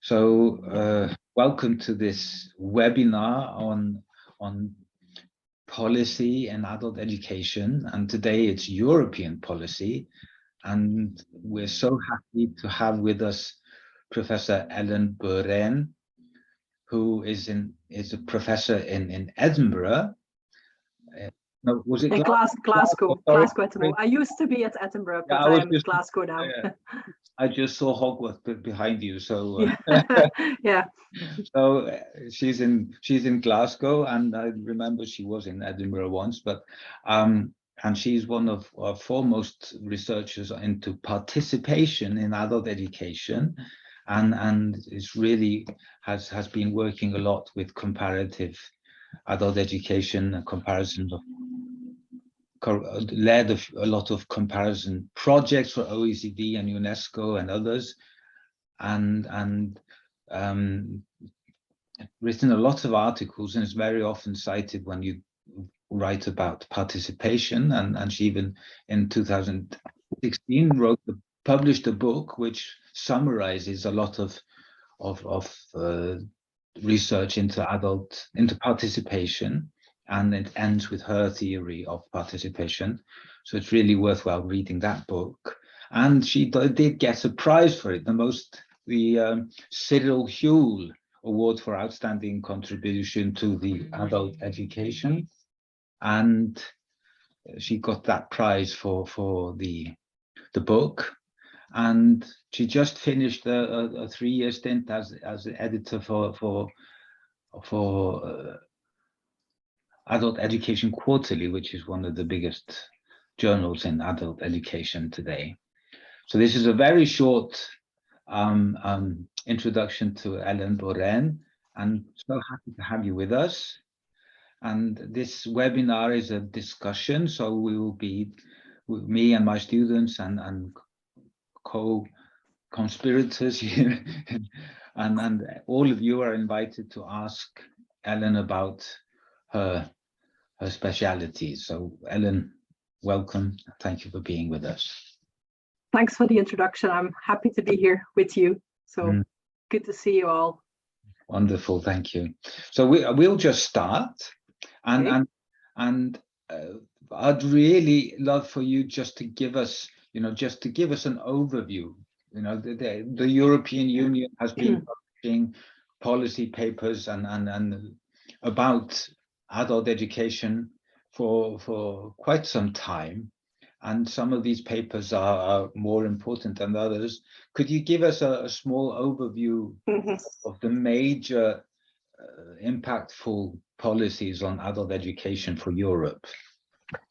Welcome to this webinar on policy and adult education. And today it's European policy. And we're so happy to have with us Professor Ellen Boeren, who is a professor in Edinburgh. No, was it Glasgow? Glasgow. I used to be at Edinburgh, but I am in Glasgow now. I just saw Hogwarts behind you, so yeah. So she's in Glasgow, and I remember she was in Edinburgh once, but and she's one of our foremost researchers into participation in adult education, and is really has been working a lot with comparative adult education and comparisons of led a lot of comparison projects for OECD and UNESCO and others, and written a lot of articles, and is very often cited when you write about participation. And she even in 2016 published a book which summarizes a lot of research into participation, and it ends with her theory of participation. So it's really worthwhile reading that book. And she did get a prize for it, the Cyril Huell Award for Outstanding Contribution to the Adult Education. And she got that prize for the book. And she just finished a 3-year stint as an editor for Adult Education Quarterly, which is one of the biggest journals in adult education today. So this is a very short introduction to Ellen Boeren, and so happy to have you with us. And this webinar is a discussion, so we will be with me and my students and co-conspirators here, and all of you are invited to ask Ellen about her specialities. So Ellen, welcome. Thank you for being with us. Thanks for the introduction. I'm happy to be here with you. So good to see you all. Wonderful, thank you. So we'll just start, and I'd really love for you just to give us, an overview. The European Union has been publishing policy papers and about adult education for quite some time, and some of these papers are more important than others. Could you give us a small overview of the major impactful policies on adult education for Europe?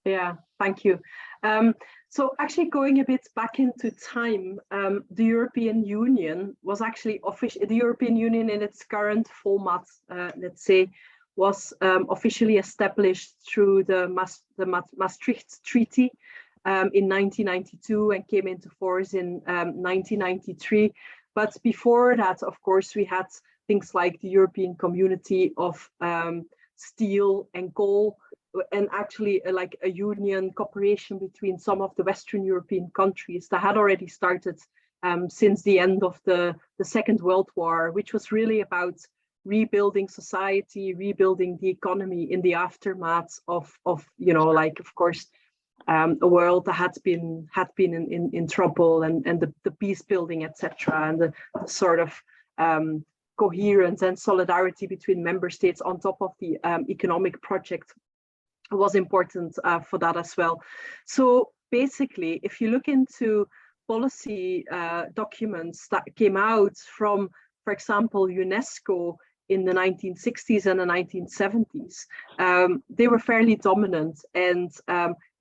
Yeah, thank you. So actually going a bit back into time, the European Union was actually the European Union in its current format, let's say, was officially established through the Maastricht Treaty in 1992 and came into force in 1993. But before that, of course, we had things like the European Community of Steel and Coal, and actually like a union cooperation between some of the Western European countries that had already started since the end of the Second World War, which was really about rebuilding society, rebuilding the economy in the aftermath of course, a world that had been in trouble, and the peace building, etc., and the sort of coherence and solidarity between member states on top of the economic project was important for that as well. So basically, if you look into policy documents that came out from, for example, UNESCO in the 1960s and the 1970s, they were fairly dominant. And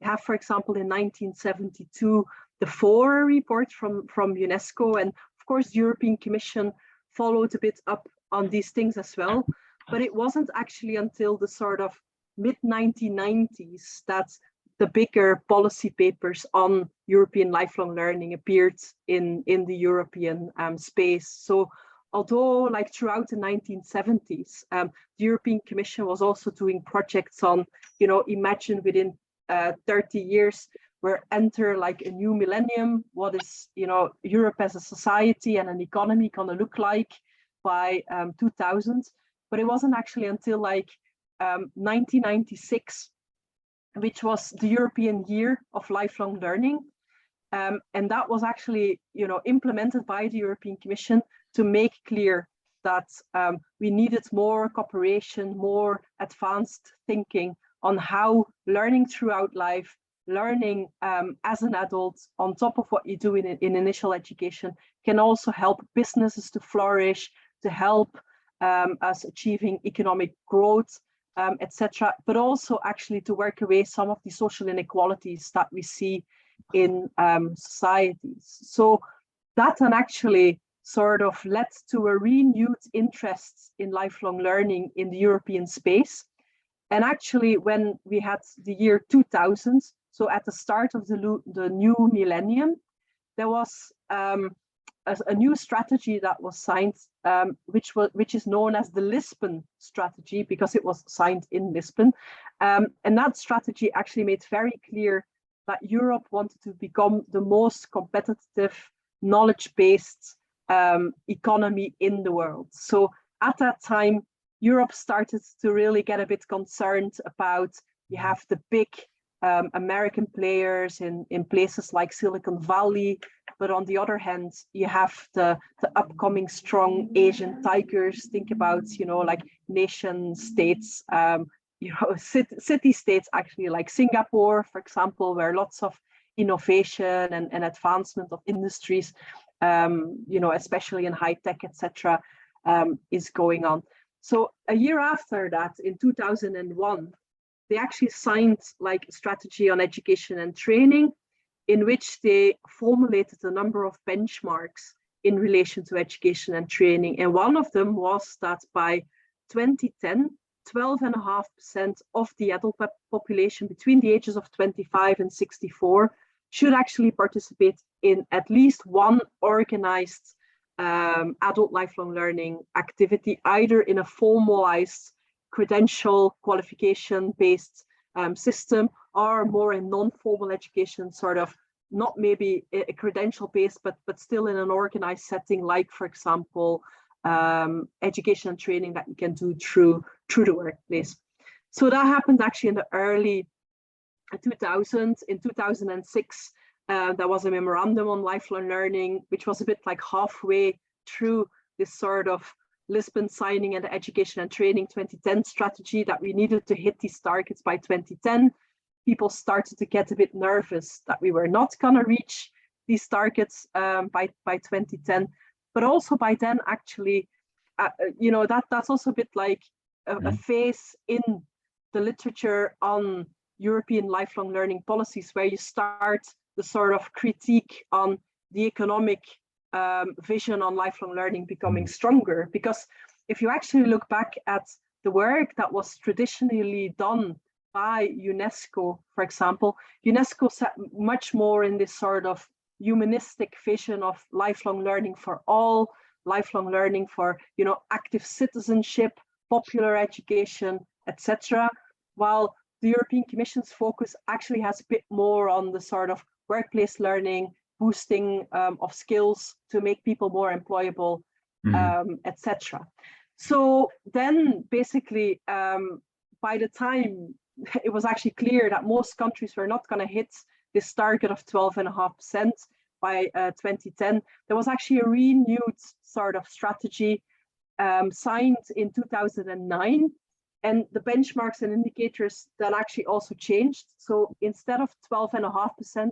have, for example, in 1972, the FOR report from UNESCO, and of course, the European Commission followed a bit up on these things as well. But it wasn't actually until the sort of mid-1990s that the bigger policy papers on European lifelong learning appeared in the European space. So although like throughout the 1970s, the European Commission was also doing projects on, imagine within 30 years, we're enter like a new millennium. What is, Europe as a society and an economy gonna look like? by 2000, but it wasn't actually until like 1996, which was the European Year of Lifelong Learning. And that was actually, implemented by the European Commission to make clear that we needed more cooperation, more advanced thinking on how learning throughout life, learning as an adult on top of what you do in initial education can also help businesses to flourish, to help us achieving economic growth, etc., but also actually to work away some of the social inequalities that we see in societies. So that then actually sort of led to a renewed interest in lifelong learning in the European space. And actually, when we had the year 2000, so at the start of the new millennium, there was a new strategy that was signed, which is known as the Lisbon strategy, because it was signed in Lisbon. And that strategy actually made very clear that Europe wanted to become the most competitive, knowledge-based economy in the world. So at that time, Europe started to really get a bit concerned about, you have the big American players in places like Silicon Valley, but on the other hand, you have the upcoming strong Asian tigers. Think about, like nation states, city-states actually, like Singapore, for example, where lots of innovation and advancement of industries, especially in high tech, etc., is going on. So a year after that, in 2001, they actually signed like a strategy on education and training, in which they formulated a number of benchmarks in relation to education and training. And one of them was that by 2010, 12.5% of the adult population between the ages of 25 and 64 should actually participate in at least one organized adult lifelong learning activity, either in a formalized credential qualification-based system, or more in non-formal education, sort of not maybe a credential-based, but still in an organized setting, like, for example, education and training that you can do through the workplace. So that happened actually in the early 2000s. In 2006, there was a memorandum on lifelong learning, which was a bit like halfway through this sort of Lisbon signing and the education and training 2010 strategy, that we needed to hit these targets by 2010. People started to get a bit nervous that we were not going to reach these targets by 2010. But also by then, actually, that's also a bit like a phase in the literature on European lifelong learning policies, where you start the sort of critique on the economic vision on lifelong learning becoming stronger. Because if you actually look back at the work that was traditionally done by UNESCO, for example, UNESCO sat much more in this sort of humanistic vision of lifelong learning for all, lifelong learning for, active citizenship, popular education, etc. While the European Commission's focus actually has a bit more on the sort of workplace learning, boosting of skills to make people more employable, etc. So then basically, by the time it was actually clear that most countries were not going to hit this target of 12.5% by 2010, there was actually a renewed sort of strategy signed in 2009. And the benchmarks and indicators that actually also changed. So instead of 12.5%,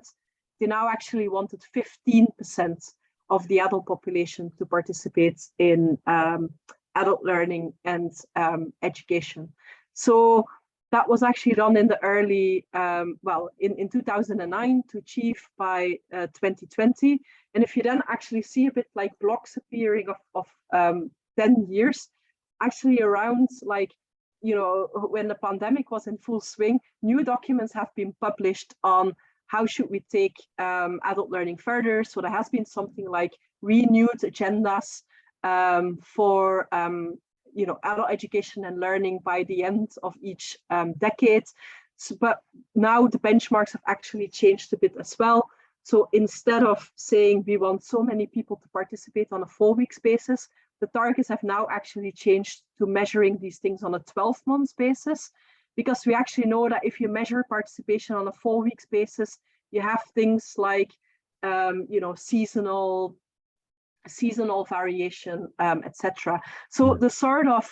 they now actually wanted 15% of the adult population to participate in adult learning and education. So that was actually done in the early, in 2009 to achieve by 2020. And if you then actually see a bit like blocks appearing of 10 years, actually around like, when the pandemic was in full swing, new documents have been published on how should we take adult learning further. So there has been something like renewed agendas for adult education and learning by the end of each decade. So, but now the benchmarks have actually changed a bit as well. So instead of saying we want so many people to participate on a 4 weeks basis, the targets have now actually changed to measuring these things on a 12-month basis, because we actually know that if you measure participation on a 4-week basis, you have things like seasonal variation, etc. So the sort of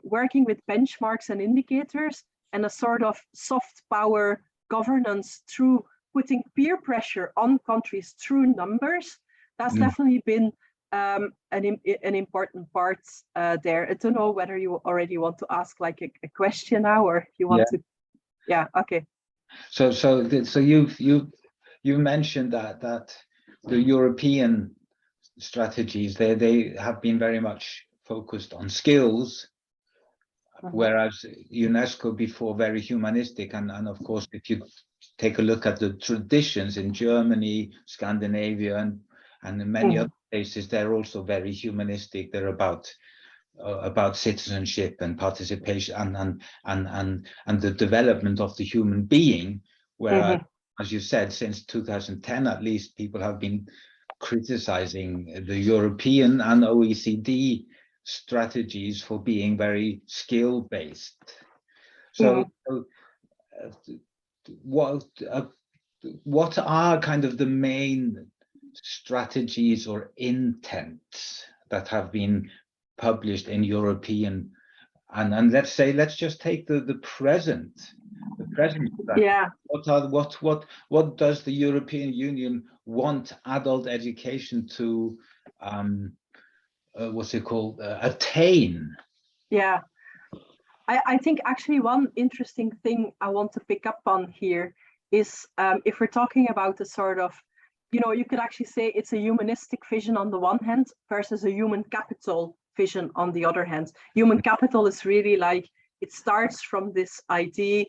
working with benchmarks and indicators and a sort of soft power governance through putting peer pressure on countries through numbers, that's definitely been an important part there. I don't know whether you already want to ask like a question now, or if you want to. Yeah. Okay. So you mentioned that the European strategies they have been very much focused on skills, whereas UNESCO before very humanistic, and of course if you take a look at the traditions in Germany, Scandinavia, and in many other places, they're also very humanistic. They're about citizenship and participation and the development of the human being. Where, as you said, since 2010 at least, people have been criticizing the European and OECD strategies for being very skill-based. So what are kind of the main strategies or intents that have been published in European, and let's just take the present what does the European Union want adult education to attain? I think actually one interesting thing I want to pick up on here is if we're talking about the sort of, you could actually say it's a humanistic vision on the one hand versus a human capital vision on the other hand. Human capital is really like, it starts from this idea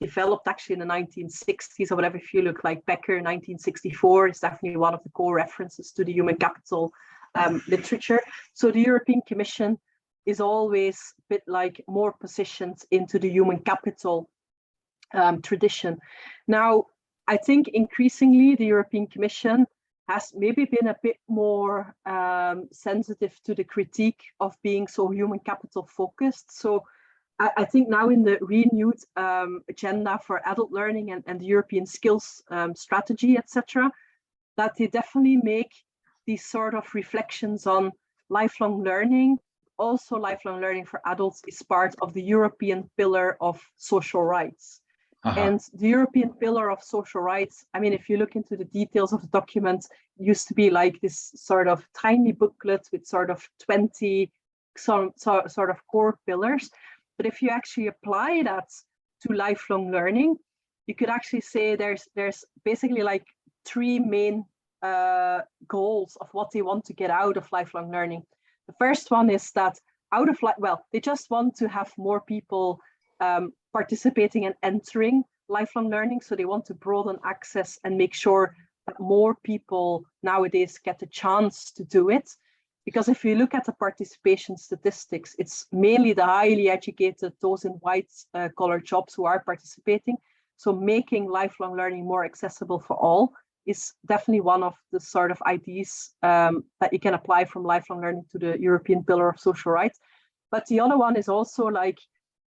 developed actually in the 1960s or whatever. If you look like Becker, 1964 is definitely one of the core references to the human capital literature. So the European Commission is always a bit like more positioned into the human capital tradition. Now, I think increasingly the European Commission has maybe been a bit more sensitive to the critique of being so human capital focused. So I think now in the renewed agenda for adult learning and the European skills strategy, etc., that they definitely make these sort of reflections on lifelong learning. Also, lifelong learning for adults is part of the European pillar of social rights. And the European pillar of social rights, I mean, if you look into the details of the document, it used to be like this sort of tiny booklet with sort of 20 sort of core pillars. But if you actually apply that to lifelong learning, you could actually say there's basically like 3 main goals of what they want to get out of lifelong learning. The first one is that they just want to have more people participating and entering lifelong learning. So they want to broaden access and make sure that more people nowadays get the chance to do it. Because if you look at the participation statistics, it's mainly the highly educated, those in white collar jobs who are participating. So making lifelong learning more accessible for all is definitely one of the sort of ideas that you can apply from lifelong learning to the European Pillar of Social Rights. But the other one is also like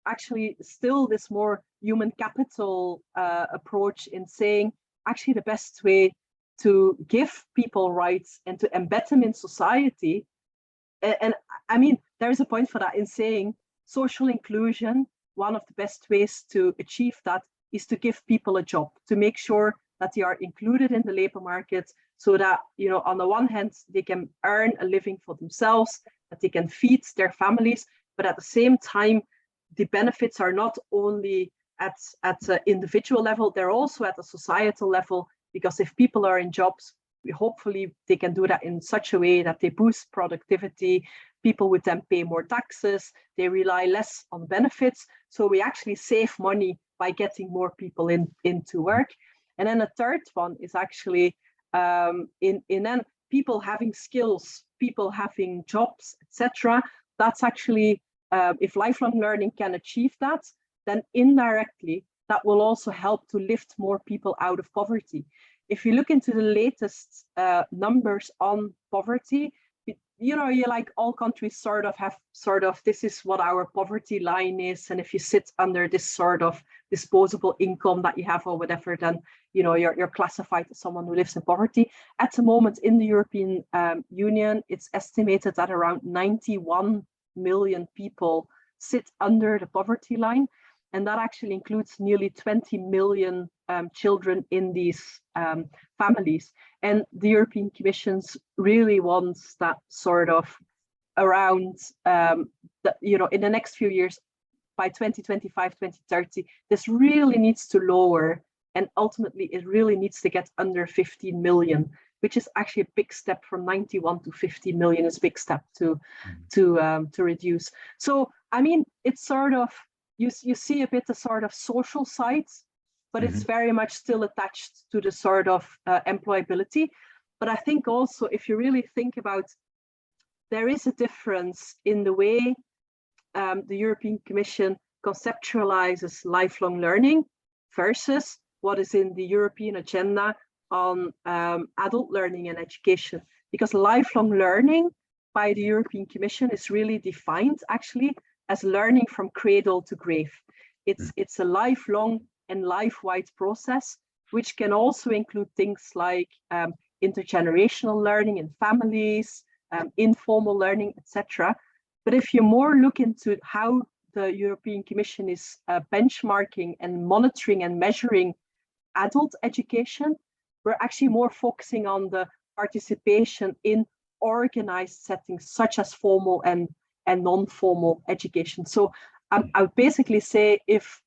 actually still this more human capital approach in saying actually the best way to give people rights and to embed them in society. And I mean, there is a point for that in saying social inclusion, one of the best ways to achieve that is to give people a job, to make sure that they are included in the labor market so that, on the one hand, they can earn a living for themselves, that they can feed their families, but at the same time, the benefits are not only at an individual level, they're also at a societal level, because if people are in jobs, hopefully they can do that in such a way that they boost productivity, people would then pay more taxes, they rely less on benefits, so we actually save money by getting more people into work. And then a third one is actually in then people having skills, people having jobs, etc. That's actually, if lifelong learning can achieve that, then indirectly that will also help to lift more people out of poverty. If you look into the latest numbers on poverty, you know, you like all countries sort of have this is what our poverty line is, and if you sit under this sort of disposable income that you have or whatever, then you know you're classified as someone who lives in poverty. At the moment in the European Union, it's estimated that around 91 million people sit under the poverty line, and that actually includes nearly 20 million children in these families. And the European Commission really wants that sort of around, you know, in the next few years, by 2025, 2030, this really needs to lower, and ultimately it really needs to get under 15 million, which is actually a big step. From 91 to 50 million is a big step to reduce. So I mean, it's sort of, you see a bit the sort of social side, but it's very much still attached to the sort of employability. But I think also, if you really think about, there is a difference in the way the European Commission conceptualizes lifelong learning versus what is in the European agenda on adult learning and education. Because lifelong learning by the European Commission is really defined actually as learning from cradle to grave. It's a lifelong and life-wide process, which can also include things like intergenerational learning in families, informal learning, etc. But if you more look into how the European Commission is benchmarking and monitoring and measuring adult education, we're actually more focusing on the participation in organized settings, such as formal and non-formal education. So I would basically say, if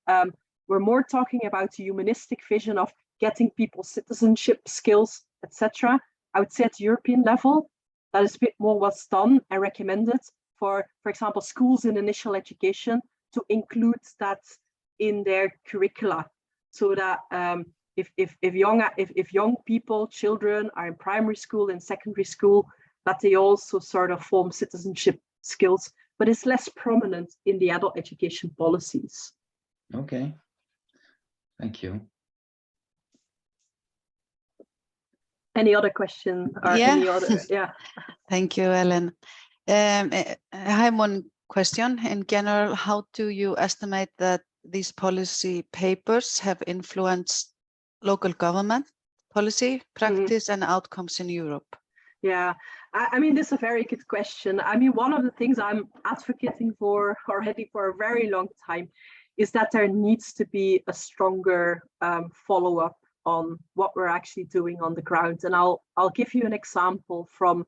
we're more talking about the humanistic vision of getting people citizenship skills, etc., I would say at the European level, that is a bit more what's done and recommended for example, schools in initial education to include that in their curricula, so that if young people, children are in primary school and secondary school, that they also sort of form citizenship skills, but it's less prominent in the adult education policies. Okay, thank you. Any other question? Or any other? Yeah. Thank you, Ellen. I have one question. In general, how do you estimate that these policy papers have influenced local government policy, practice, and outcomes in Europe? Yeah, I mean, this is a very good question. I mean, one of the things I'm advocating for already for a very long time is that there needs to be a stronger follow-up on what we're actually doing on the ground. And I'll give you an example from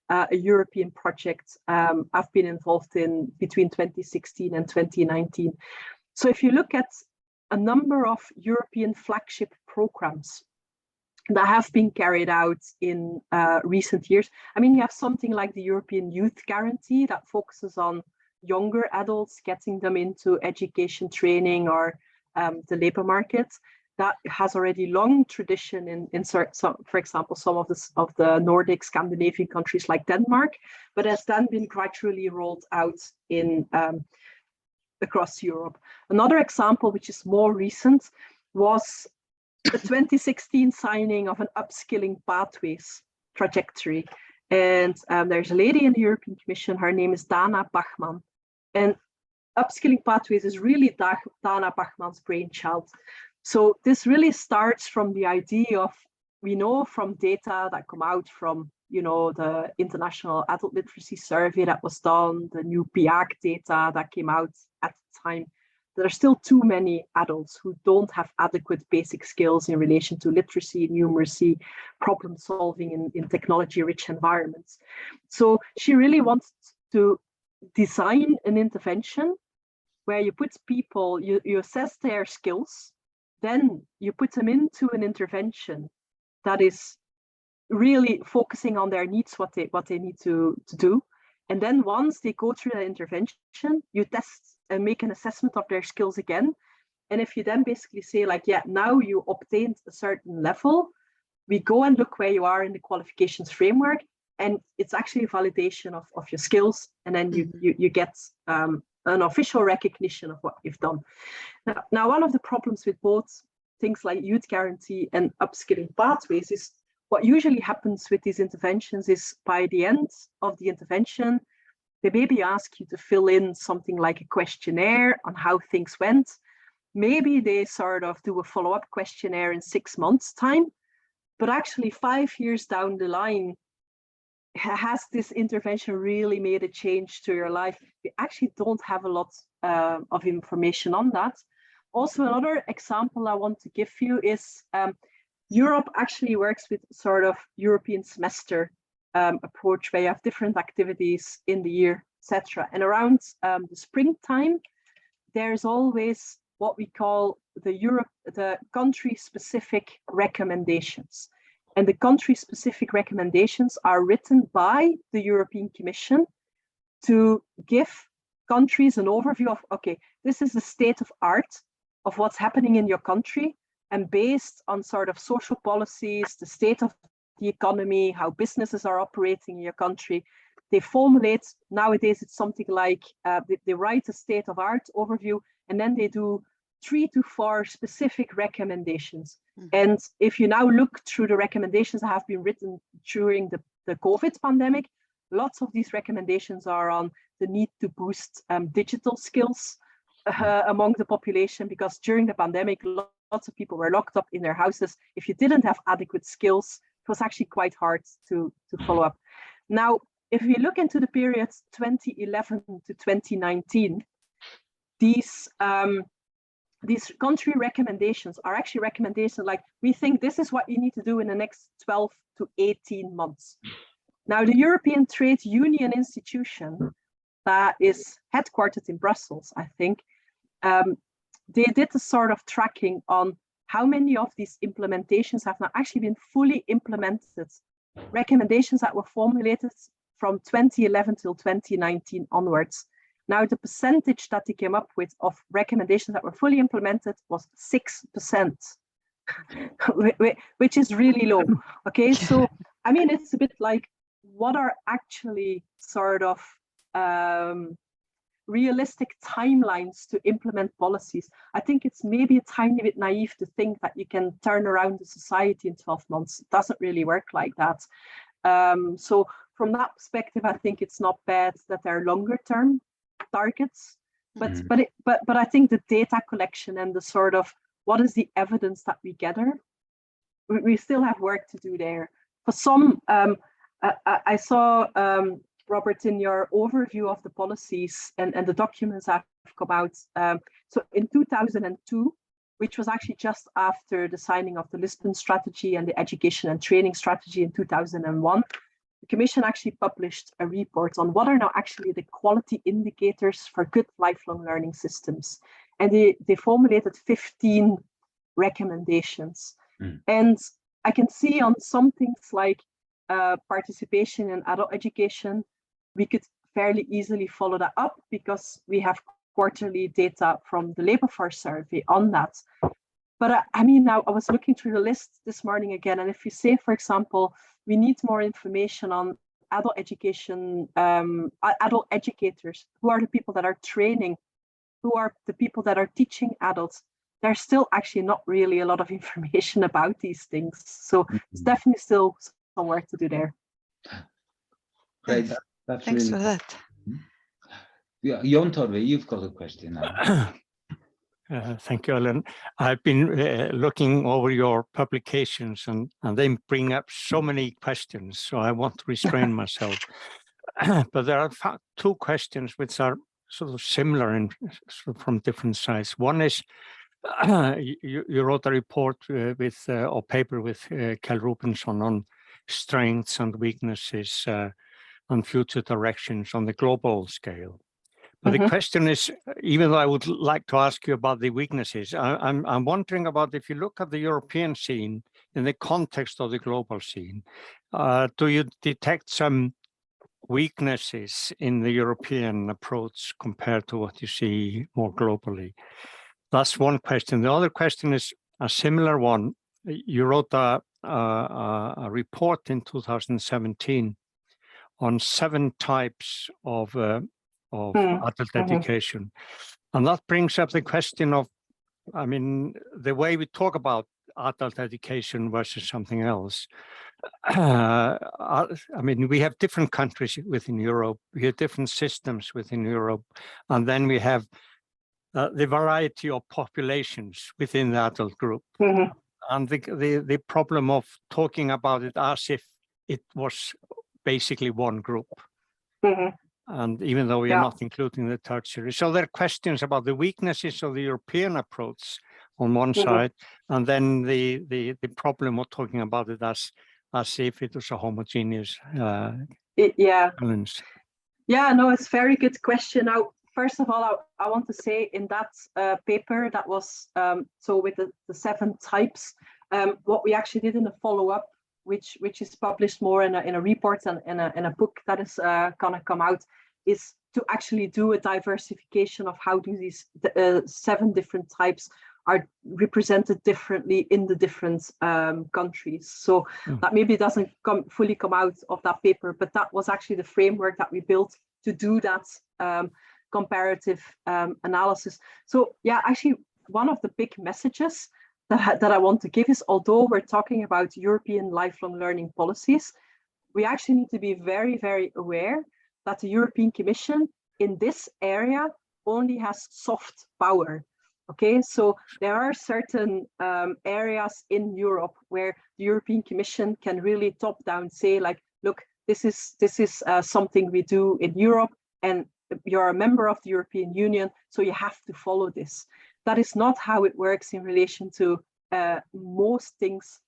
a European project I've been involved in between 2016 and 2019. So if you look at a number of European flagship programs that have been carried out in recent years, I mean, you have something like the European Youth Guarantee that focuses on younger adults, getting them into education, training, or the labor market. That has already long tradition in some, for example, some of the Nordic Scandinavian countries like Denmark, but has then been gradually rolled out in across Europe. Another example, which is more recent, was the 2016 signing of an upskilling pathways trajectory. And there's a lady in the European Commission, her name is Dana Bachmann. And upskilling pathways is really Dana Bachmann's brainchild. So this really starts from the idea of, we know from data that come out from, you know, the International Adult Literacy Survey that was done, the new PIAC data that came out at the time, there are still too many adults who don't have adequate basic skills in relation to literacy, numeracy, problem solving in technology-rich environments. So she really wants to design an intervention where you put people, you assess their skills, then you put them into an intervention that is really focusing on their needs, what they need to do. And then once they go through that intervention, you test and make an assessment of their skills again. And if you then basically say like, yeah, now you obtained a certain level, we go and look where you are in the qualifications framework, and it's actually a validation of your skills. And then you get an official recognition of what you've done. Now, one of the problems with both things like Youth Guarantee and upskilling pathways is what usually happens with these interventions is by the end of the intervention, they maybe ask you to fill in something like a questionnaire on how things went. Maybe they sort of do a follow-up questionnaire in 6 months' time, but actually 5 years down the line, has this intervention really made a change to your life? We actually don't have a lot of information on that. Also, another example I want to give you is Europe actually works with sort of European semester approach, where you have different activities in the year, etc. And around the springtime, there's always what we call the country-specific recommendations. And the country-specific recommendations are written by the European Commission to give countries an overview of, okay, this is the state of art of what's happening in your country, and based on sort of social policies, the state of the economy, how businesses are operating in your country, they formulate, nowadays it's something like, they write a state of art overview, and then they do 3 to 4 specific recommendations. And if you now look through the recommendations that have been written during the COVID pandemic, lots of these recommendations are on the need to boost digital skills among the population, because during the pandemic, lots of people were locked up in their houses. If you didn't have adequate skills, it was actually quite hard to follow up. Now, if we look into the period 2011 to 2019, these country recommendations are actually recommendations like, we think this is what you need to do in the next 12 to 18 months. Now, the European Trade Union Institution that is headquartered in Brussels, I think, they did a sort of tracking on how many of these implementations have now actually been fully implemented, recommendations that were formulated from 2011 till 2019 onwards. Now, the percentage that they came up with of recommendations that were fully implemented was 6%, which is really low. Okay, so I mean, it's a bit like, what are actually sort of realistic timelines to implement policies? I think it's maybe a tiny bit naive to think that you can turn around the society in 12 months. It doesn't really work like that. So from that perspective, I think it's not bad that there are longer term targets, but I think the data collection and the sort of, what is the evidence that we gather, we still have work to do there. For some, I saw, Robert, in your overview of the policies and the documents that have come out. So in 2002, which was actually just after the signing of the Lisbon strategy and the education and training strategy in 2001, the Commission actually published a report on what are now actually the quality indicators for good lifelong learning systems. And they formulated 15 recommendations. And I can see on some things like participation in adult education, we could fairly easily follow that up because we have quarterly data from the Labour Force survey on that. But I mean, now I was looking through the list this morning again, and if you say, for example, we need more information on adult education, adult educators, who are the people that are training, who are the people that are teaching adults, there's still actually not really a lot of information about these things. So it's definitely still some work to do there. Great. That's Thanks really for that. Yeah, Jon Torve, you've got a question now. Thank you, Ellen. I've been looking over your publications and they bring up so many questions, so I want to restrain myself. But there are 2 questions which are sort of similar and from different sides. One is, you wrote a report with, or paper with Kjell Rubensson on strengths and weaknesses and future directions on the global scale. But the question is, even though I would like to ask you about the weaknesses, I'm wondering about, if you look at the European scene in the context of the global scene, do you detect some weaknesses in the European approach compared to what you see more globally? That's one question. The other question is a similar one. You wrote a report in 2017 on 7 types of adult education. And that brings up the question of, I mean, the way we talk about adult education versus something else. I mean, we have different countries within Europe, we have different systems within Europe, and then we have the variety of populations within the adult group. Mm-hmm. And the problem of talking about it as if it was basically one group. Mm-hmm. And even though we are not including the tertiary. So there are questions about the weaknesses of the European approach on one side, and then the problem of talking about it as if it was a homogeneous challenge. Yeah, no, it's a very good question. Now, first of all, I want to say in that paper that was, so with the 7 types, what we actually did in a follow-up, which is published more in a report and in a book that is gonna come out, is to actually do a diversification of how do these 7 different types are represented differently in the different countries. So that maybe doesn't fully come out of that paper, but that was actually the framework that we built to do that comparative analysis. So yeah, actually one of the big messages that I want to give is, although we're talking about European lifelong learning policies, we actually need to be very, very aware that the European Commission in this area only has soft power. Okay, so there are certain areas in Europe where the European Commission can really top down say, like, look, this is something we do in Europe, and you're a member of the European Union, so you have to follow this. That is not how it works in relation to most things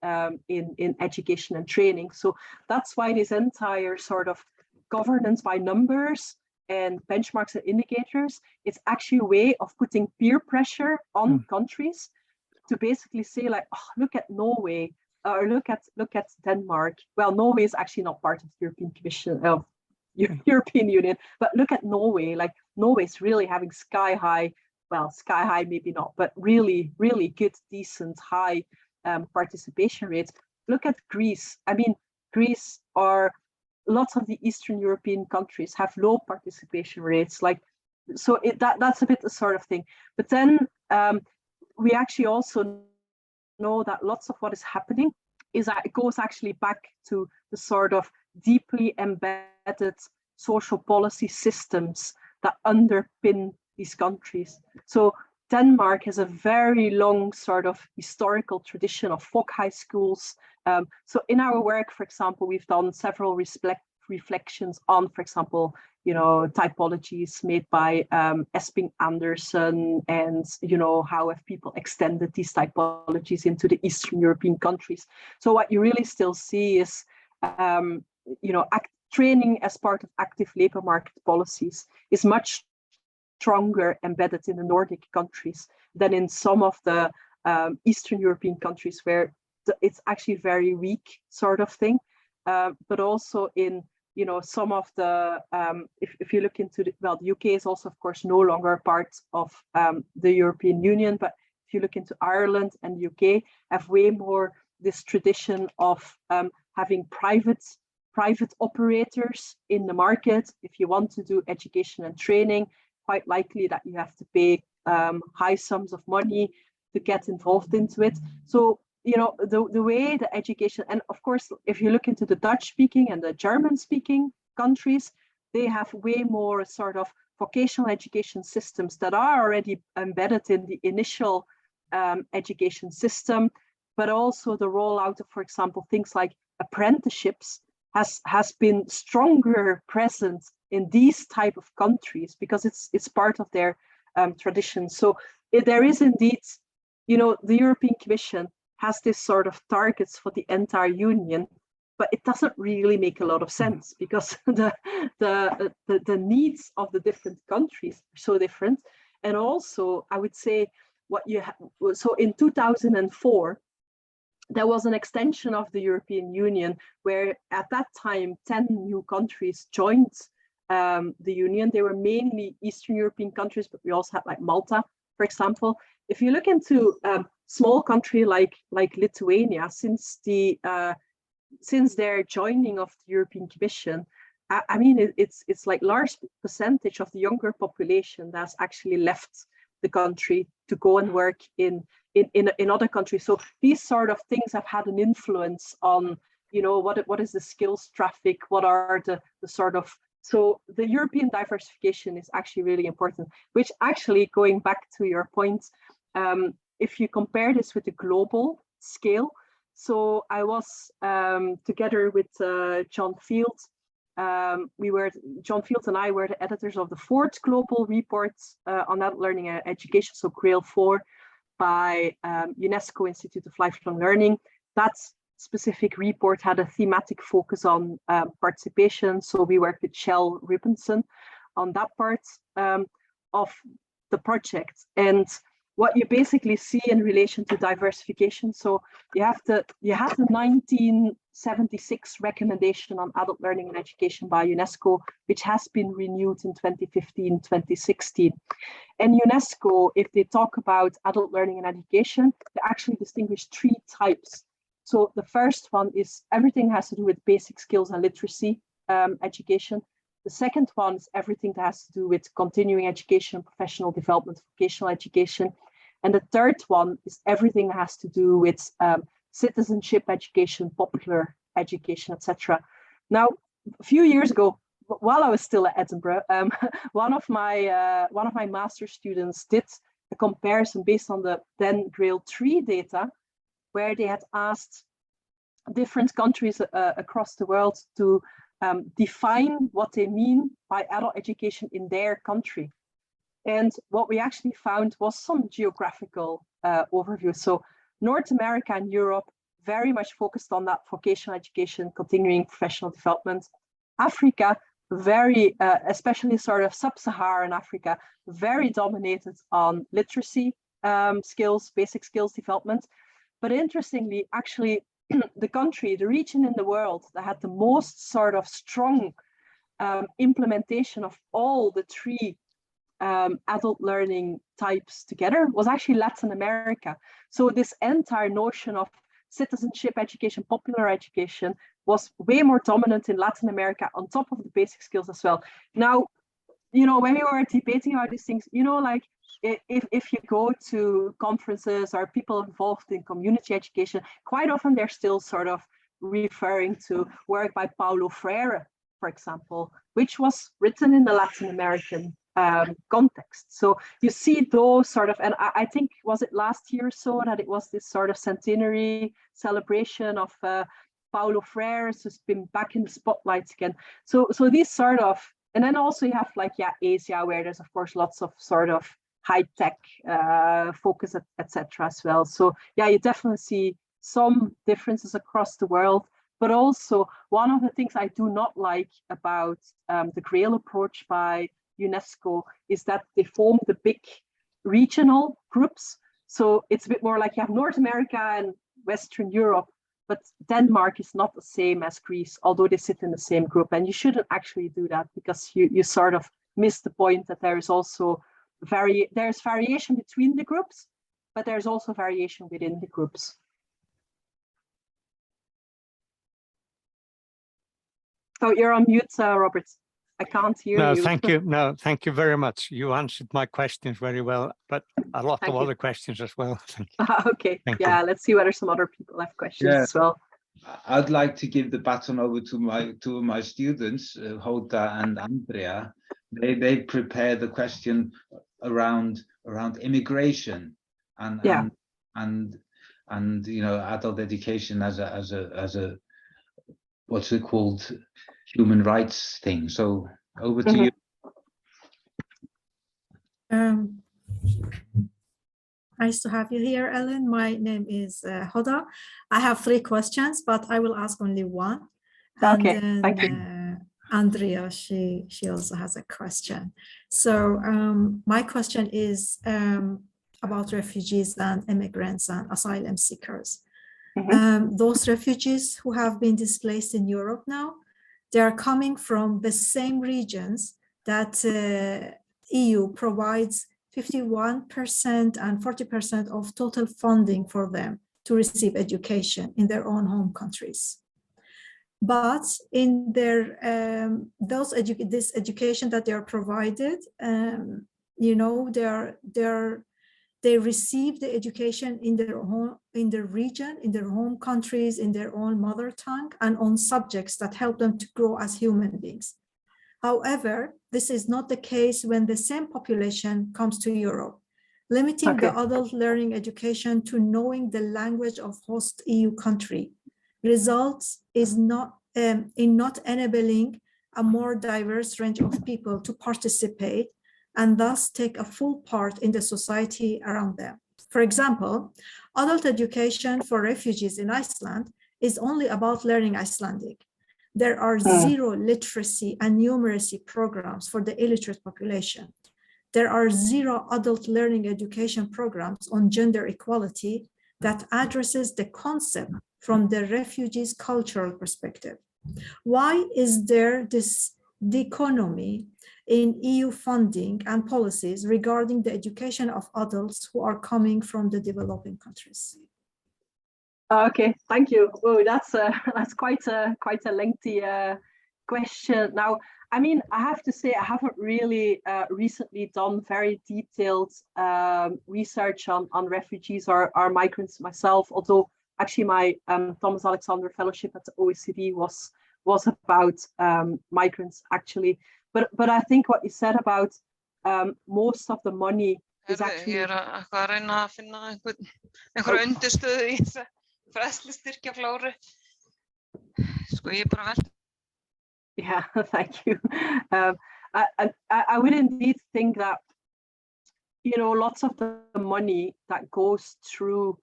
in education and training. So that's why this entire sort of governance by numbers and benchmarks and indicators, it's actually a way of putting peer pressure on countries to basically say, like, oh, look at Norway, or look at Denmark. Well, Norway is actually not part of the European Commission, European Union, but look at Norway. Like, Norway's really having sky high maybe not, but really, really good, decent, high participation rates. Look at Greece. I mean, Greece, or lots of the Eastern European countries have low participation rates. Like, so that's a bit the sort of thing. But then we actually also know that lots of what is happening is that it goes actually back to the sort of deeply embedded social policy systems that underpin these countries. So Denmark has a very long sort of historical tradition of folk high schools. So in our work, for example, we've done several reflections on, for example, typologies made by Esping Andersen, and how have people extended these typologies into the Eastern European countries. So what you really still see is training as part of active labor market policies is much stronger embedded in the Nordic countries than in some of the Eastern European countries, where it's actually very weak sort of thing. But also in some of the, if you look into the UK is also, of course, no longer part of the European Union, but if you look into Ireland and the UK, have way more this tradition of having private operators in the market. If you want to do education and training, quite likely that you have to pay high sums of money to get involved into it. So, the way the education, and of course, if you look into the Dutch-speaking and the German-speaking countries, they have way more sort of vocational education systems that are already embedded in the initial education system, but also the rollout of, for example, things like apprenticeships has been stronger present in these type of countries because it's part of their tradition. So there is indeed, the European Commission has this sort of targets for the entire union, but it doesn't really make a lot of sense because the needs of the different countries are so different. And also, I would say so in 2004, there was an extension of the European Union where at that time 10 new countries joined the Union. They were mainly Eastern European countries, but we also had like Malta, for example. If you look into small country like Lithuania, since their joining of the European Commission, I mean, it's like large percentage of the younger population that's actually left the country to go and work in other countries. So these sort of things have had an influence on, you know, what is the skills traffic? What are the sort of, so the European diversification is actually really important, which actually, going back to your point, if you compare this with the global scale, so I was together with John Field. John Field and I were the editors of the 4th global report on adult learning and education, so GRAIL 4, by UNESCO Institute of Lifelong Learning. That specific report had a thematic focus on participation. So we worked with Shell Ribbenson on that part of the project. And what you basically see in relation to diversification, so you have the 1976 recommendation on adult learning and education by UNESCO, which has been renewed in 2015, 2016. And UNESCO, if they talk about adult learning and education, they actually distinguish 3 types. So the first one is everything has to do with basic skills and literacy education. The second one is everything that has to do with continuing education, professional development, vocational education. And the third one is everything that has to do with citizenship education, popular education, etc. Now, a few years ago, while I was still at Edinburgh, one of my master's students did a comparison based on the then GRAIL 3 data, where they had asked different countries across the world to define what they mean by adult education in their country. And what we actually found was some geographical overview. So North America and Europe very much focused on that vocational education, continuing professional development. Africa, very, especially sort of sub-Saharan Africa, very dominated on literacy skills, basic skills development. But interestingly, actually, the region in the world that had the most sort of strong implementation of all the 3 adult learning types together was actually Latin America. So this entire notion of citizenship education, popular education, was way more dominant in Latin America on top of the basic skills as well. Now, you know, when we were debating about these things, you know, like if you go to conferences or people involved in community education, quite often they're still sort of referring to work by Paulo Freire, for example, which was written in the Latin American context. So you see those sort of, and I think, was it last year or so that it was this sort of centenary celebration of Paulo Freire, who's been back in the spotlight again. So these sort of, and then also you have like, yeah, Asia, where there's of course lots of sort of high-tech focus, etc. as well. So yeah, you definitely see some differences across the world. But also one of the things I do not like about the GRAIL approach by UNESCO is that they form the big regional groups. So it's a bit more like you have North America and Western Europe, but Denmark is not the same as Greece, although they sit in the same group. And you shouldn't actually do that, because you sort of miss the point that there is also there's variation between the groups, but there's also variation within the groups. Oh, you're on mute, Robert. I can't hear you. Thank you. No, thank you very much. You answered my questions very well, but a lot of other questions as well. Thank you. Okay. Thank you. Let's see whether some other people have questions as well. I'd like to give the baton over to two of my students, Hota and Andrea. They prepared the question around immigration and you know, adult education as a what's it called, human rights thing. So over to you. Nice to have you here, Ellen. My name is Hoda. I have 3 questions, but I will ask only one. Okay, and then, thank you. Andrea, she also has a question. So my question is about refugees and immigrants and asylum seekers. Those refugees who have been displaced in Europe now, they are coming from the same regions that EU provides 51% and 40% of total funding for them to receive education in their own home countries. But in their this education that they are provided, you know, they receive the education in their home, in their region, in their home countries, in their own mother tongue, and on subjects that help them to grow as human beings. However, this is not the case when the same population comes to Europe. Limiting the adult learning education to knowing the language of host EU country results in not enabling a more diverse range of people to participate and thus take a full part in the society around them. For example, adult education for refugees in Iceland is only about learning Icelandic. There are zero literacy and numeracy programs for the illiterate population. There are zero adult learning education programs on gender equality that addresses the concept from the refugees' cultural perspective. Why is there this dichotomy in EU funding and policies regarding the education of adults who are coming from the developing countries? Okay, thank you. Oh, that's quite a lengthy question. Now, I mean, I have to say I haven't really recently done very detailed research on refugees or migrants myself, although actually my Thomas Alexander Fellowship at the OECD was about migrants actually. But I think what you said about most of the money is actually... Ég að reyna að finna einhverja undirstöðu í þessa fræðslustyrkjaflóru. Sko ég bara velta. Yeah, thank you. I would indeed think that, you know, lots of the money that goes through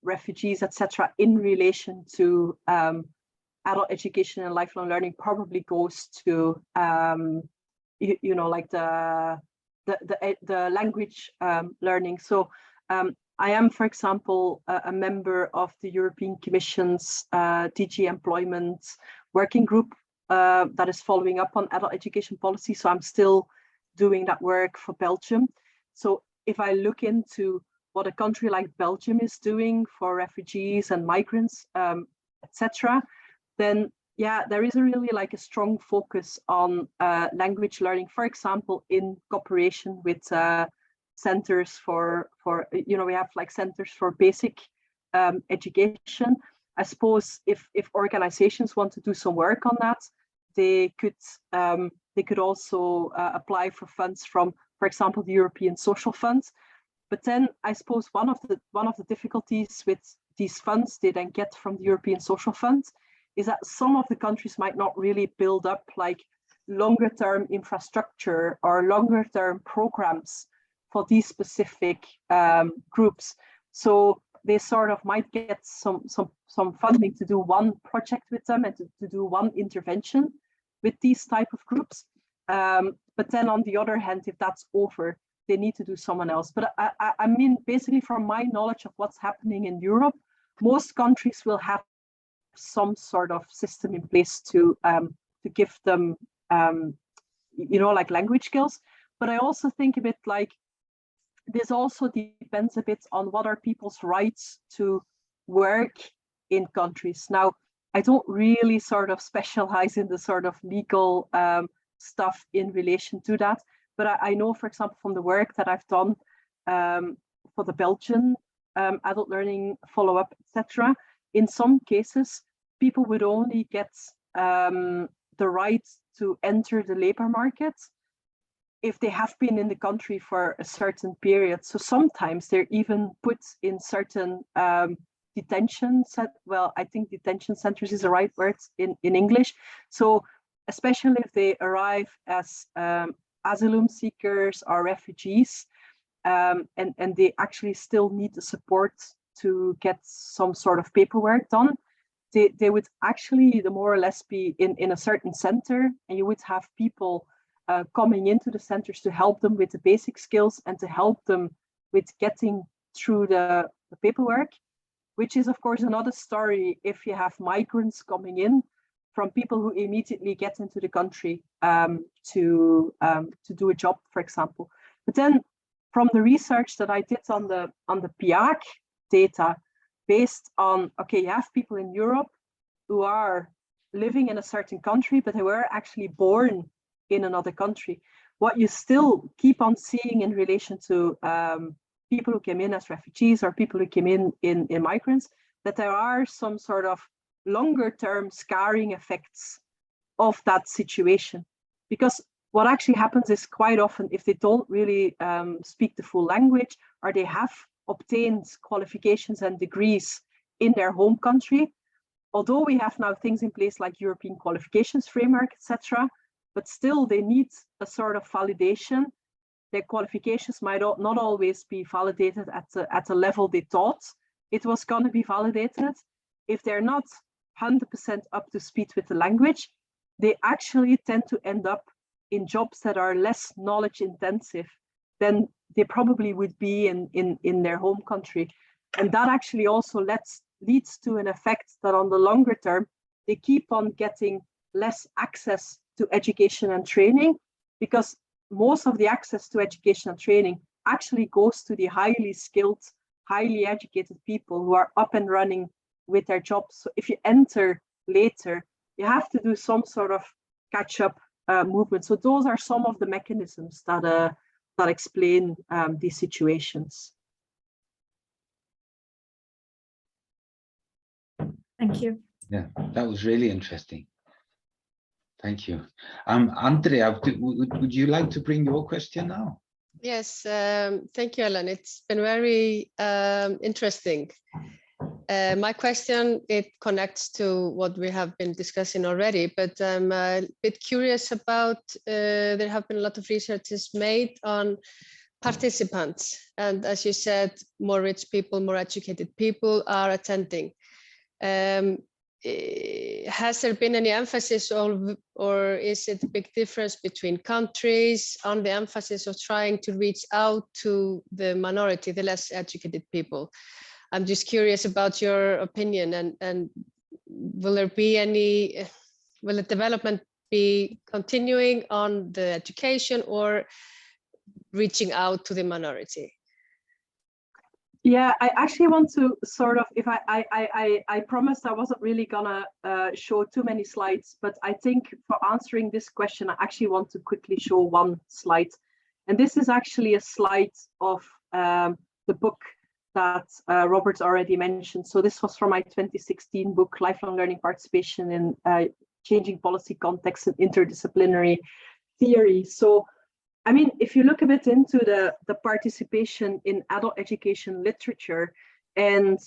refugees, etc., in relation to adult education and lifelong learning probably goes to, you know, like the language learning. So I am, for example, a member of the European Commission's DG Employment working group that is following up on adult education policy. So I'm still doing that work for Belgium. So if I look into what a country like Belgium is doing for refugees and migrants, etc., then yeah, there is really like a strong focus on language learning, for example, in cooperation with centers for, you know, we have like centers for basic education. I suppose if organizations want to do some work on that, they could also apply for funds from, for example, the European Social Fund. But then I suppose one of the difficulties with these funds they then get from the European Social Fund is that some of the countries might not really build up like longer term infrastructure or longer term programs for these specific groups. So they sort of might get some funding to do one project with them and to do one intervention with these type of groups. But then on the other hand, if that's over, they need to do someone else. But I mean, basically from my knowledge of what's happening in Europe, most countries will have some sort of system in place to give them, you know, like language skills. But I also think a bit like this also depends a bit on what are people's rights to work in countries. Now, I don't really sort of specialize in the sort of legal stuff in relation to that. But I know, for example, from the work that I've done for the Belgian adult learning follow-up, etc., in some cases, people would only get the right to enter the labor market if they have been in the country for a certain period. So sometimes they're even put in certain detention well, I think detention centers is the right word in English. So especially if they arrive as asylum seekers or refugees, and they actually still need the support to get some sort of paperwork done, they would actually more or less be in a certain center, and you would have people coming into the centers to help them with the basic skills and to help them with getting through the paperwork, which is of course another story if you have migrants coming in from people who immediately get into the country to do a job, for example. But then from the research that I did on the PIAC data, based on, okay, you have people in Europe who are living in a certain country, but they were actually born in another country. What you still keep on seeing in relation to people who came in as refugees or people who came in migrants, that there are some sort of longer term scarring effects of that situation. Because what actually happens is quite often, if they don't really speak the full language, or they have obtained qualifications and degrees in their home country, although we have now things in place like European qualifications framework, etc., but still they need a sort of validation. Their qualifications might not always be validated at the level they thought it was going to be validated. If they're not 100% up to speed with the language, they actually tend to end up in jobs that are less knowledge intensive than they probably would be in their home country. And that actually also leads to an effect that on the longer term, they keep on getting less access to education and training, because most of the access to education and training actually goes to the highly skilled, highly educated people who are up and running with their jobs. So if you enter later, you have to do some sort of catch-up movement. So those are some of the mechanisms that explain these situations. Thank you. Yeah, that was really interesting. Thank you. Andrea, would you like to bring your question now? Yes, thank you, Ellen. It's been very interesting. My question, it connects to what we have been discussing already, but I'm a bit curious about, there have been a lot of researches made on participants. And as you said, more rich people, more educated people are attending. Has there been any emphasis or is it a big difference between countries on the emphasis of trying to reach out to the minority, the less educated people? I'm just curious about your opinion, and will there be any, will the development be continuing on the education or reaching out to the minority? Yeah, I actually want to sort of, if I promised I wasn't really gonna show too many slides, but I think for answering this question, I actually want to quickly show one slide. And this is actually a slide of the book that Robert already mentioned. So this was from my 2016 book, Lifelong Learning Participation in Changing Policy Context and Interdisciplinary Theory. So I mean, if you look a bit into the participation in adult education literature, and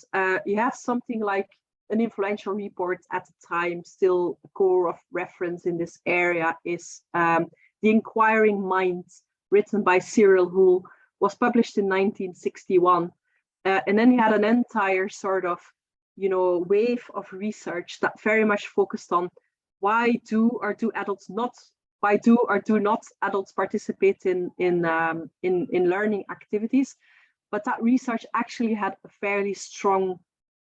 you have something like an influential report at the time, still a core of reference in this area, is The Inquiring Mind, written by Cyril, who was published in 1961. And then he had an entire sort of, wave of research that very much focused on why do or do not adults participate in learning activities. But that research actually had a fairly strong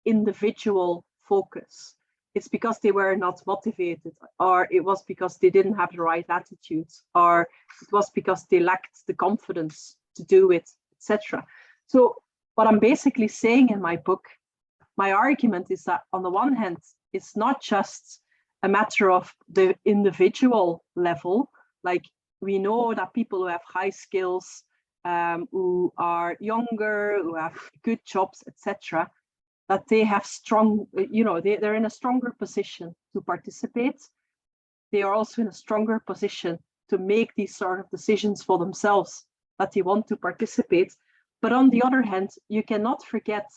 individual focus. It's because they were not motivated, or it was because they didn't have the right attitudes, or it was because they lacked the confidence to do it, etc. So what I'm basically saying in my book, my argument is that on the one hand, it's not just a matter of the individual level. Like, we know that people who have high skills, who are younger, who have good jobs, etc., that they have strong, they're in a stronger position to participate. They are also in a stronger position to make these sort of decisions for themselves, that they want to participate. But on the other hand, you cannot forget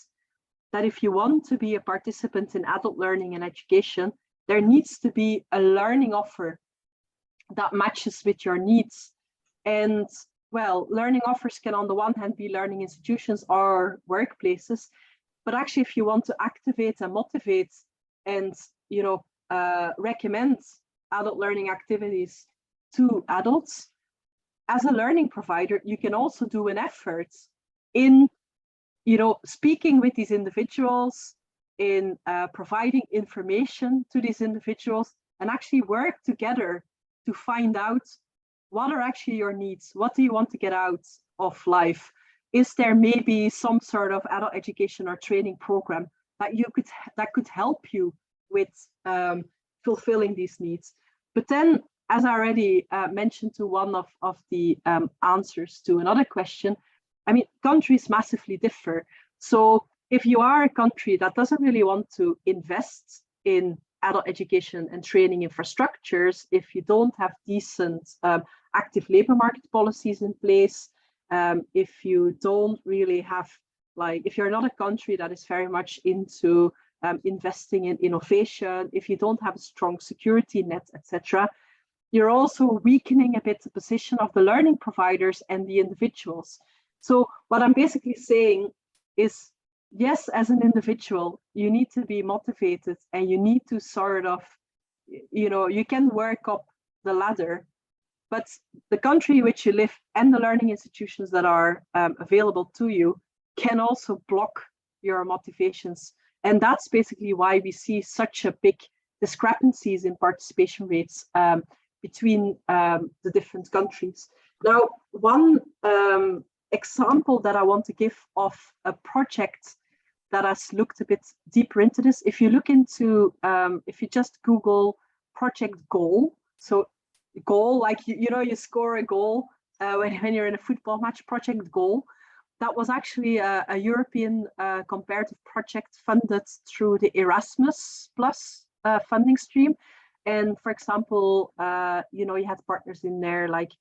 that if you want to be a participant in adult learning and education, there needs to be a learning offer that matches with your needs. And well, learning offers can on the one hand be learning institutions or workplaces, but actually if you want to activate and motivate and recommend adult learning activities to adults, as a learning provider, you can also do an effort in speaking with these individuals, in providing information to these individuals, and actually work together to find out what are actually your needs. What do you want to get out of life? Is there maybe some sort of adult education or training program that could help you with fulfilling these needs? But then, as I already mentioned to one of the answers to another question, I mean, countries massively differ. So if you are a country that doesn't really want to invest in adult education and training infrastructures, if you don't have decent active labor market policies in place, if you don't really have, like, if you're not a country that is very much into investing in innovation, if you don't have a strong security net, etc., you're also weakening a bit the position of the learning providers and the individuals. So what I'm basically saying is, yes, as an individual, you need to be motivated and you need to sort of, you know, you can work up the ladder, but the country in which you live and the learning institutions that are available to you can also block your motivations. And that's basically why we see such a big discrepancies in participation rates between the different countries. Now, one example that I want to give of a project that has looked a bit deeper into this, if you look into, if you just Google project goal, so goal, like, you know, you score a goal when you're in a football match, project goal, that was actually a European comparative project funded through the Erasmus Plus funding stream. And for example, you know, you had partners in there like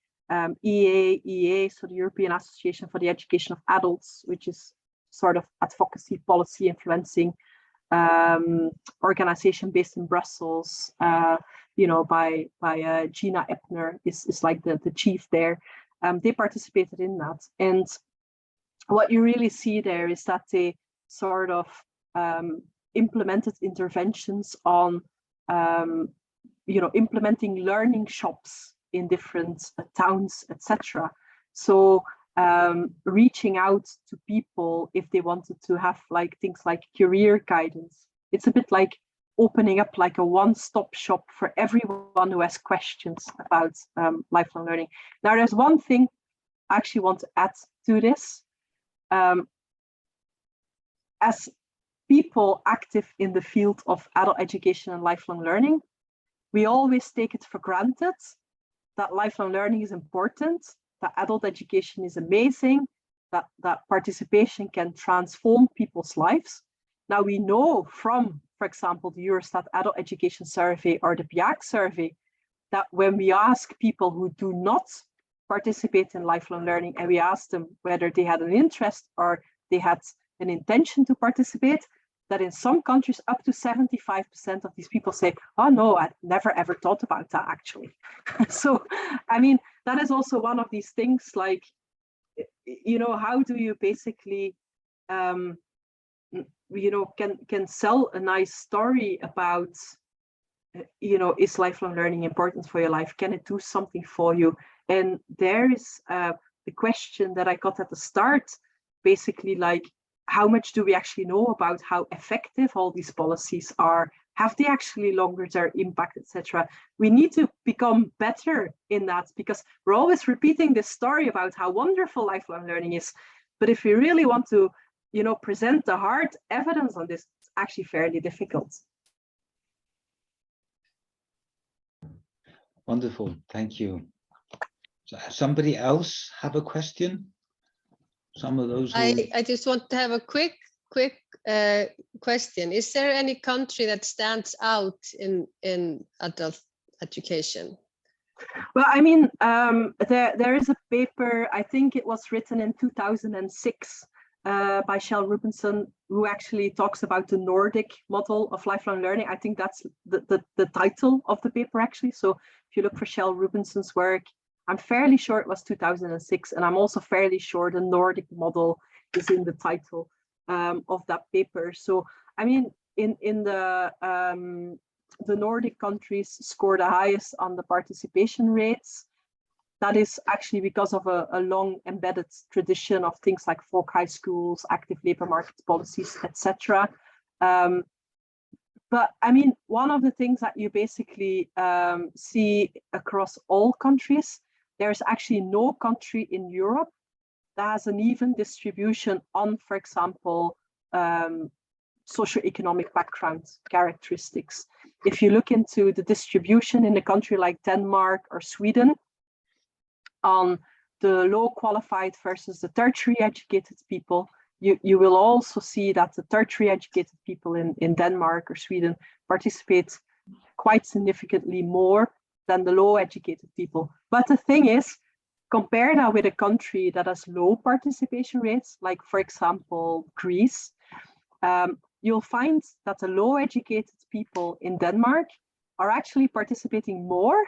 EA, so the European Association for the Education of Adults, which is sort of advocacy policy influencing organization based in Brussels, you know, by Gina Eppner is like the chief there. They participated in that. And what you really see there is that they sort of implemented interventions on, you know, implementing learning shops in different towns, etc. So reaching out to people if they wanted to have like things like career guidance. It's a bit like opening up like a one-stop shop for everyone who has questions about lifelong learning. Now, there's one thing I actually want to add to this. As people active in the field of adult education and lifelong learning, we always take it for granted that lifelong learning is important, that adult education is amazing, that participation can transform people's lives. Now, we know from, for example, the Eurostat Adult Education Survey or the PIAC survey, that when we ask people who do not participate in lifelong learning and we ask them whether they had an interest or they had an intention to participate, that in some countries up to 75% of these people say, oh no, I never ever thought about that actually. So, I mean, that is also one of these things like, you know, how do you basically, you know, can sell a nice story about, you know, is lifelong learning important for your life? Can it do something for you? And there is the question that I got at the start, basically like, how much do we actually know about how effective all these policies are? Have they actually longer term impact, etc.? We need to become better in that, because we're always repeating this story about how wonderful lifelong learning is. But if we really want to, you know, present the hard evidence on this, it's actually fairly difficult. Wonderful, thank you. So somebody else have a question? Some of those. I just want to have a quick question. Is there any country that stands out in adult education? Well, I mean, there is a paper, I think it was written in 2006 by Kjell Rubensen, who actually talks about the Nordic model of lifelong learning. I think that's the title of the paper actually. So if you look for Kjell Rubensen's work, I'm fairly sure it was 2006, and I'm also fairly sure the Nordic model is in the title of that paper. So, I mean, in the Nordic countries score the highest on the participation rates. That is actually because of a long embedded tradition of things like folk high schools, active labor market policies, etc. But I mean, one of the things that you basically see across all countries, there's actually no country in Europe that has an even distribution on, for example, socioeconomic background characteristics. If you look into the distribution in a country like Denmark or Sweden on the low qualified versus the tertiary educated people, you will also see that the tertiary educated people in Denmark or Sweden participate quite significantly more than the low educated people. But the thing is, compare that with a country that has low participation rates, like for example, Greece, you'll find that the low educated people in Denmark are actually participating more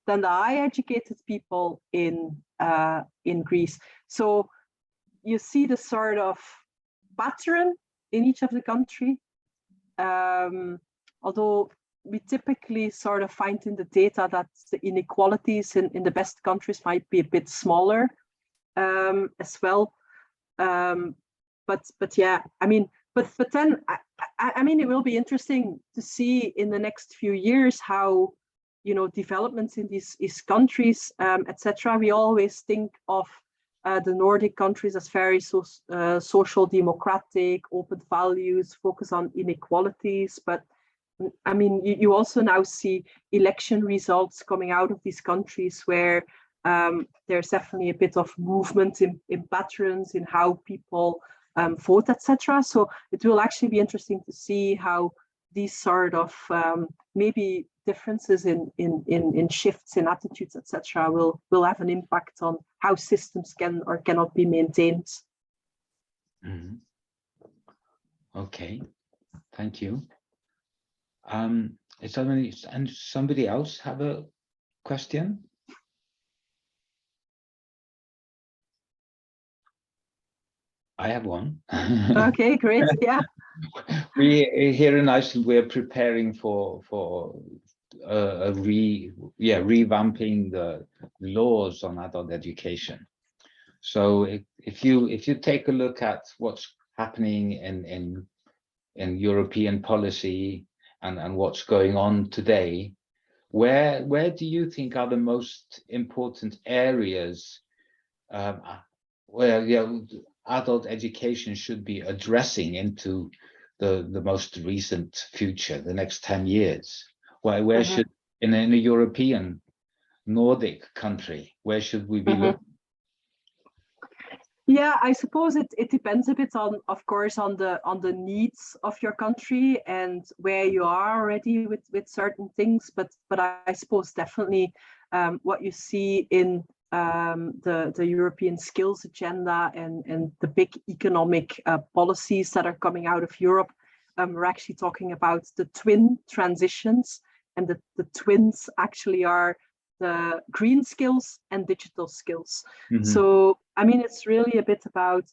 than the high educated people in Greece. So you see the sort of pattern in each of the country, although we typically sort of find in the data that the inequalities in the best countries might be a bit smaller as well. But yeah, I mean, but then I mean, it will be interesting to see in the next few years how, you know, developments in these countries, etc. We always think of the Nordic countries as very social democratic, open values, focus on inequalities. But I mean, you also now see election results coming out of these countries where there's definitely a bit of movement in patterns in how people vote, etc. So it will actually be interesting to see how these sort of maybe differences in shifts in attitudes, etc., will have an impact on how systems can or cannot be maintained. Mm-hmm. Okay, thank you. Is somebody else have a question? I have one. Okay, great. Yeah. We here in Iceland, we're preparing for revamping the laws on adult education. So if you take a look at what's happening in European policy and what's going on today, where do you think are the most important areas where adult education should be addressing into the most recent future, the next 10 years? Where should, in a European Nordic country, where should we be looking? Yeah, I suppose it depends a bit on, of course, on the needs of your country and where you are already with certain things. But I suppose definitely what you see in the European skills agenda and the big economic policies that are coming out of Europe, we're actually talking about the twin transitions, and the twins actually are the green skills and digital skills. Mm-hmm. So, I mean, it's really a bit about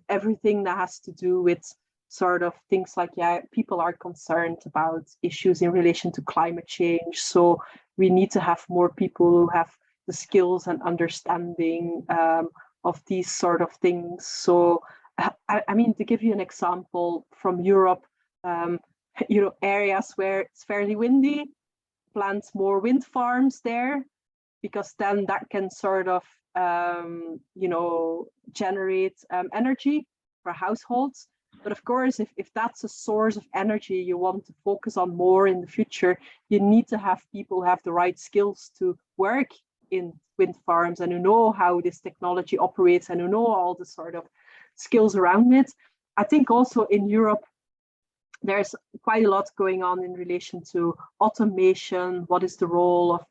everything that has to do with sort of things like, yeah, people are concerned about issues in relation to climate change. So we need to have more people who have the skills and understanding of these sort of things. So, I mean, to give you an example from Europe, you know, areas where it's fairly windy, plant more wind farms there, because then that can sort of, you know, generate energy for households. But of course, if that's a source of energy you want to focus on more in the future, you need to have people who have the right skills to work in wind farms and who know how this technology operates and who know all the sort of skills around it. I think also in Europe, there's quite a lot going on in relation to automation. What is the role of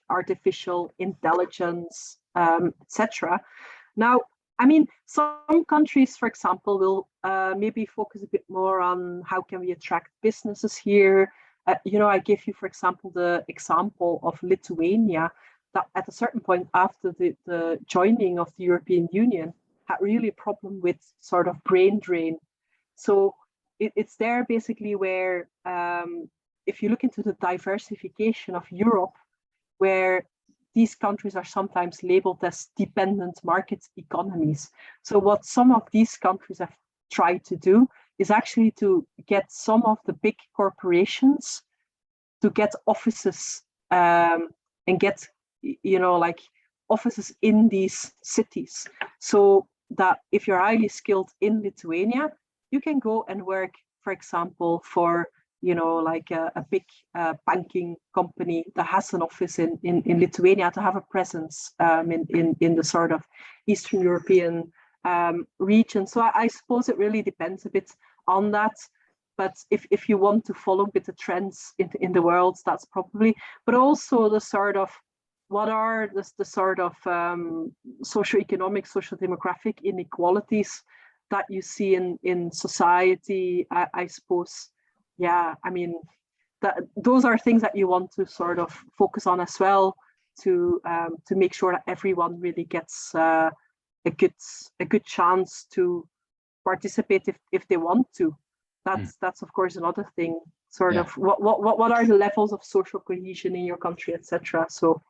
artificial intelligence, etc. Now, I mean, some countries, for example, will maybe focus a bit more on how can we attract businesses here. You know, I give you, for example, the example of Lithuania, that at a certain point after the joining of the European Union had really a problem with sort of brain drain. So it's there basically where, if you look into the diversification of Europe, where these countries are sometimes labeled as dependent market economies. So what some of these countries have tried to do is actually to get some of the big corporations to get offices and get, you know, like offices in these cities. So that if you're highly skilled in Lithuania, you can go and work, for example, for you know, like a big banking company that has an office in Lithuania to have a presence in the sort of Eastern European region. So I suppose it really depends a bit on that. But if you want to follow with the trends in the world, that's probably, but also the sort of, what are the sort of socioeconomic, social demographic inequalities that you see in society, I suppose. Yeah, I mean, those are things that you want to sort of focus on as well, to make sure that everyone really gets a good chance to participate if they want to. That's of course another thing. Sort of what are the levels of social cohesion in your country, etc. So.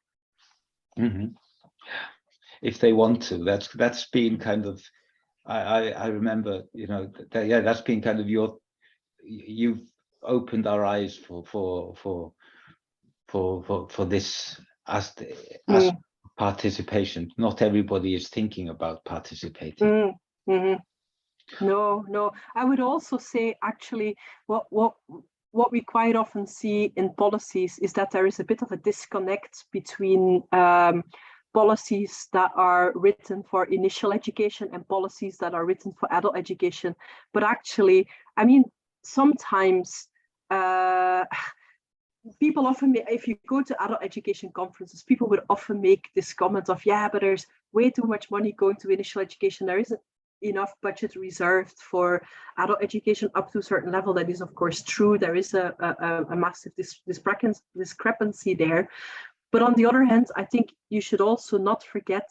If they want to, that's been kind of, I remember, you know, that's been kind of you've opened our eyes for this as participation. Not everybody is thinking about participating. No, I would also say actually what we quite often see in policies is that there is a bit of a disconnect between policies that are written for initial education and policies that are written for adult education. But actually, I mean, sometimes people often, if you go to adult education conferences, people would often make this comment of, yeah, but there's way too much money going to initial education. There isn't enough budget reserved for adult education up to a certain level. That is, of course, true. There is a massive discrepancy there. But on the other hand, I think you should also not forget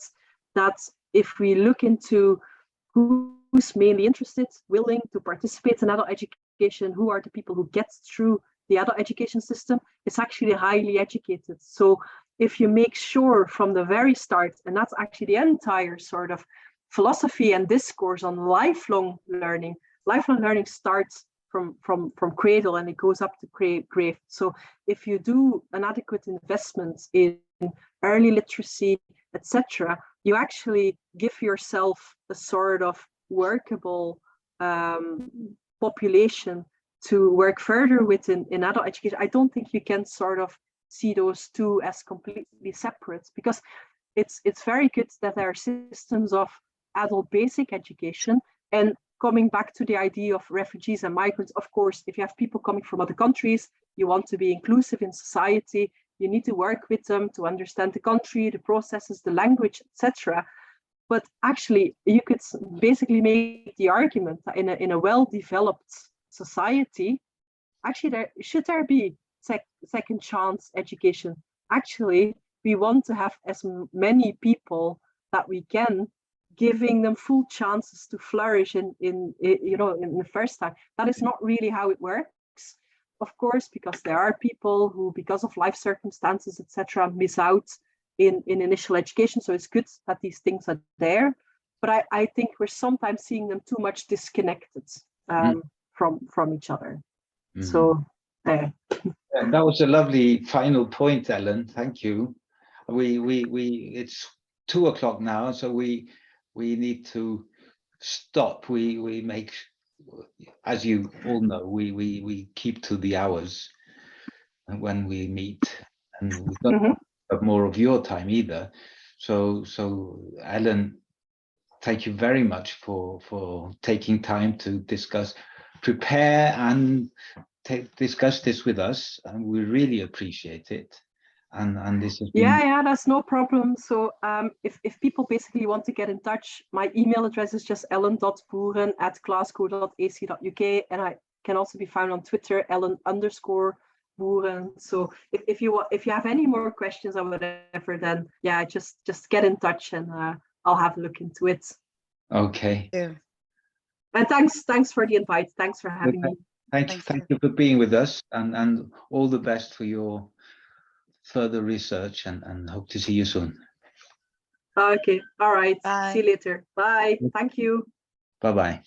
that if we look into who's mainly interested, willing to participate in adult education, who are the people who get through the adult education system, it's actually highly educated. So if you make sure from the very start, and that's actually the entire sort of philosophy and discourse on lifelong learning starts from cradle and it goes up to grave. So if you do an adequate investment in early literacy, etc., you actually give yourself a sort of workable population to work further with in adult education. I don't think you can sort of see those two as completely separate, because it's very good that there are systems of adult basic education. And coming back to the idea of refugees and migrants, of course, if you have people coming from other countries, you want to be inclusive in society, you need to work with them to understand the country, the processes, the language, etc. But actually, you could basically make the argument that in a well-developed society, actually should there be second chance education. Actually, we want to have as many people that we can, giving them full chances to flourish in the first time. That is not really how it works, of course, because there are people who, because of life circumstances, etc., miss out in initial education. So it's good that these things are there, but I think we're sometimes seeing them too much disconnected from each other. So that was a lovely final point, Ellen. Thank you. It's 2 o'clock now, so we need to stop. We make, as you all know, we keep to the hours when we meet, and we don't have more of your time either. So Ellen, thank you very much for taking time to prepare and discuss this with us, and we really appreciate it. And this has been... yeah, that's no problem. So if people basically want to get in touch, my email address is just ellen.boeren@glasgow.ac.uk, and I can also be found on Twitter, Ellen_Boeren. So if you have any more questions or whatever, then yeah, just get in touch and I'll have a look into it. Okay. Yeah. And thanks for the invite. Thanks for having me. Thank you for being with us, and all the best for your further research, and hope to see you soon. Okay, all right. Bye. See you later. Bye. Thank you. Bye-bye.